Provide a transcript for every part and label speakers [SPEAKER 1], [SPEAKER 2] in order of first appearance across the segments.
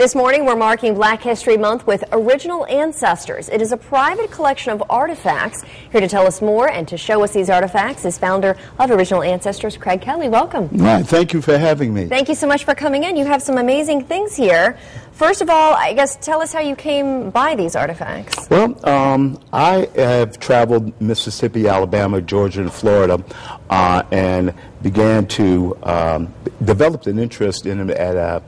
[SPEAKER 1] This morning, we're marking Black History Month with Original Ancestors. It is a private collection of artifacts. Here to tell us more and to show us these artifacts is founder of Original Ancestors, Craig Kelly. Welcome.
[SPEAKER 2] Right. Thank you for having me.
[SPEAKER 1] Thank you so much for coming in. You have some amazing things here. First of all, I guess tell us how you came by these artifacts.
[SPEAKER 2] Well, I have traveled Mississippi, Alabama, Georgia, and Florida, and began to develop an interest in them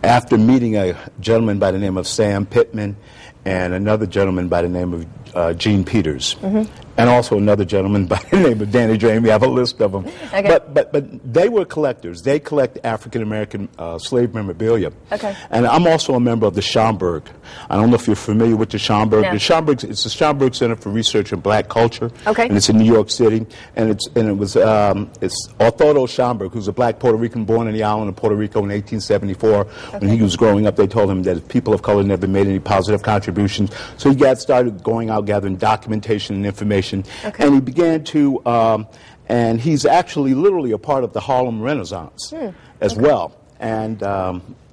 [SPEAKER 2] after meeting a gentleman by the name of Sam Pittman and another gentleman by the name of Gene Peters, and also another gentleman by the name of Danny Drain. We have a list of them. Okay. But they were collectors. They collect African American slave memorabilia. Okay. And I'm also a member of the Schomburg. I don't know if you're familiar with the Schomburg. No. The Schomburg, it's the Schomburg Center for Research in Black Culture. Okay. And it's in New York City. And it's Orthodo Schomburg, who's a black Puerto Rican born on the island of Puerto Rico in 1874. Okay. When he was growing up, they told him that people of color never made any positive contributions. So he started going out gathering documentation and information. Okay. And he began to, and he's actually literally a part of the Harlem Renaissance as well. And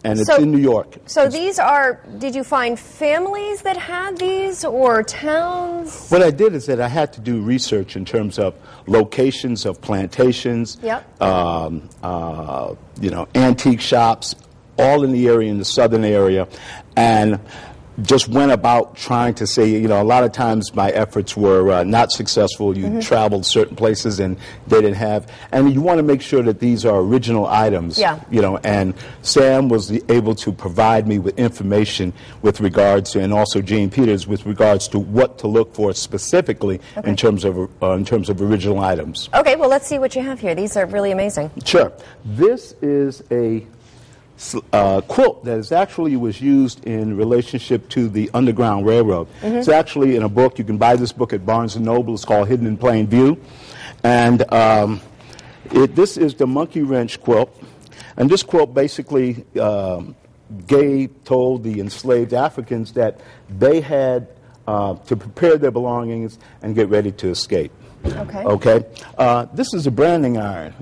[SPEAKER 2] it's in New York.
[SPEAKER 1] So these are, did you find families that had these or towns?
[SPEAKER 2] What I did is that I had to do research in terms of locations of plantations, antique shops, all in the area, in the southern area, and just went about trying to say, a lot of times my efforts were not successful. You traveled certain places and they didn't have, and you want to make sure that these are original items, and Sam was able to provide me with information with regards to, and also Gene Peters, with regards to what to look for specifically in terms of original items.
[SPEAKER 1] Okay, well, let's see what you have here. These are really amazing.
[SPEAKER 2] Sure. This is a quilt that was used in relationship to the Underground Railroad. It's actually in a book. You can buy this book at Barnes & Noble. It's called Hidden in Plain View. And this is the monkey wrench quilt. And this quilt basically told the enslaved Africans that they had to prepare their belongings and get ready to escape. Okay. This is a branding iron,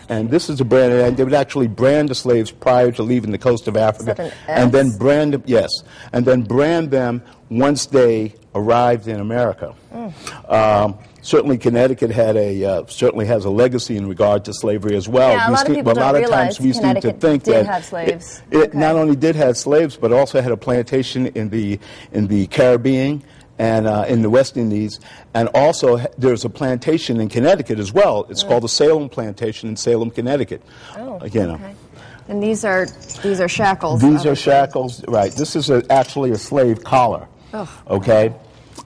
[SPEAKER 2] and this is a branding iron. They would actually brand the slaves prior to leaving the coast of Africa, and then brand them. Yes, and then brand them once they arrived in America. Certainly, Connecticut certainly has a legacy in regard to slavery as well.
[SPEAKER 1] Yeah, a lot of people don't realize Connecticut did have slaves.
[SPEAKER 2] It not only did have slaves, but also had a plantation in the Caribbean and in the West Indies, and also there's a plantation in Connecticut as well. It's called the Salem Plantation in Salem, Connecticut. Okay.
[SPEAKER 1] And these are shackles.
[SPEAKER 2] These are shackles, right? This is actually a slave collar. Okay,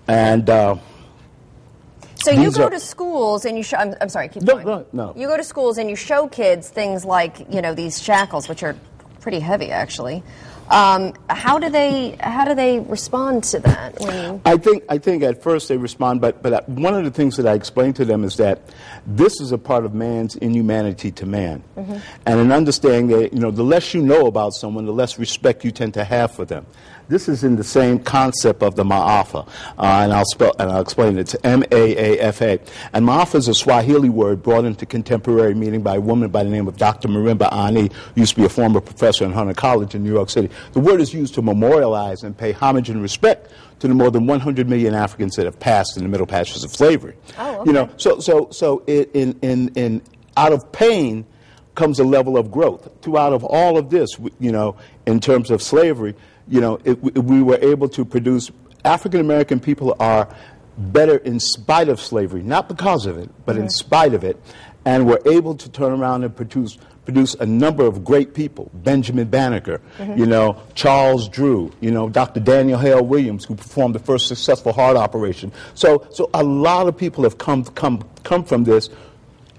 [SPEAKER 2] and
[SPEAKER 1] so you go to schools and you show. I'm sorry, keep going.
[SPEAKER 2] No.
[SPEAKER 1] You go to schools and you show kids things like these shackles, which are pretty heavy actually. How do they respond to that?
[SPEAKER 2] I think at first they respond, but one of the things that I explain to them is that this is a part of man's inhumanity to man, and an understanding that the less you know about someone, the less respect you tend to have for them. This is in the same concept of the Maafa, and I'll explain it. It's M-A-A-F-A, and Maafa is a Swahili word brought into contemporary meaning by a woman by the name of Dr. Marimba Ani, who used to be a former professor in Hunter College in New York City. The word is used to memorialize and pay homage and respect to the more than 100 million Africans that have passed in the Middle Passage of slavery.
[SPEAKER 1] Oh, okay.
[SPEAKER 2] So in out of pain comes a level of growth. Throughout of all of this, in terms of slavery, we were able to produce. African American people are better in spite of slavery, not because of it, but in spite of it, and we're able to turn around and produce a number of great people. Benjamin Banneker, Charles Drew, Dr. Daniel Hale Williams, who performed the first successful heart operation. So a lot of people have come from this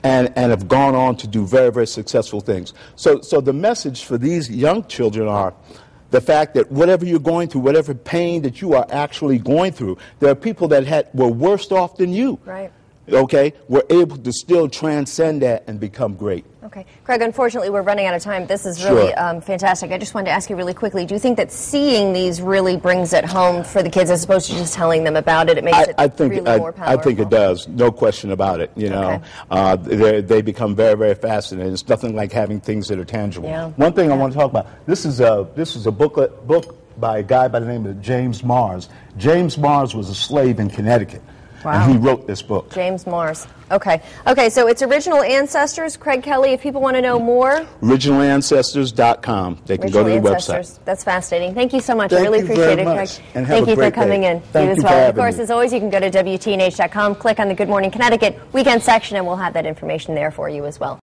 [SPEAKER 2] and have gone on to do very, very successful things. So the message for these young children are the fact that whatever you're going through, whatever pain that you are actually going through, there are people that were worse off than you.
[SPEAKER 1] Right.
[SPEAKER 2] okay, were able to still transcend that and become great.
[SPEAKER 1] Okay. Craig, unfortunately, we're running out of time. This is really fantastic. I just wanted to ask you really quickly, do you think that seeing these really brings it home for the kids as opposed to just telling them about it? It makes really more powerful.
[SPEAKER 2] I think it does. No question about it. You know, they become very, very fascinating. It's nothing like having things that are tangible.
[SPEAKER 1] Yeah.
[SPEAKER 2] One thing I want to talk about, this is a book by a guy by the name of James Mars. James Mars was a slave in Connecticut. Wow. And he wrote this book.
[SPEAKER 1] James Mars. Okay. Okay, so it's Original Ancestors. Craig Kelly, if people want to know more.
[SPEAKER 2] OriginalAncestors.com. They can go to the website.
[SPEAKER 1] That's fascinating. Thank you so much. I really appreciate it, Craig.
[SPEAKER 2] And
[SPEAKER 1] thank you for coming in.
[SPEAKER 2] Thank you
[SPEAKER 1] as well. Of course, as always, you can go to WTNH.com, click on the Good Morning Connecticut weekend section, and we'll have that information there for you as well.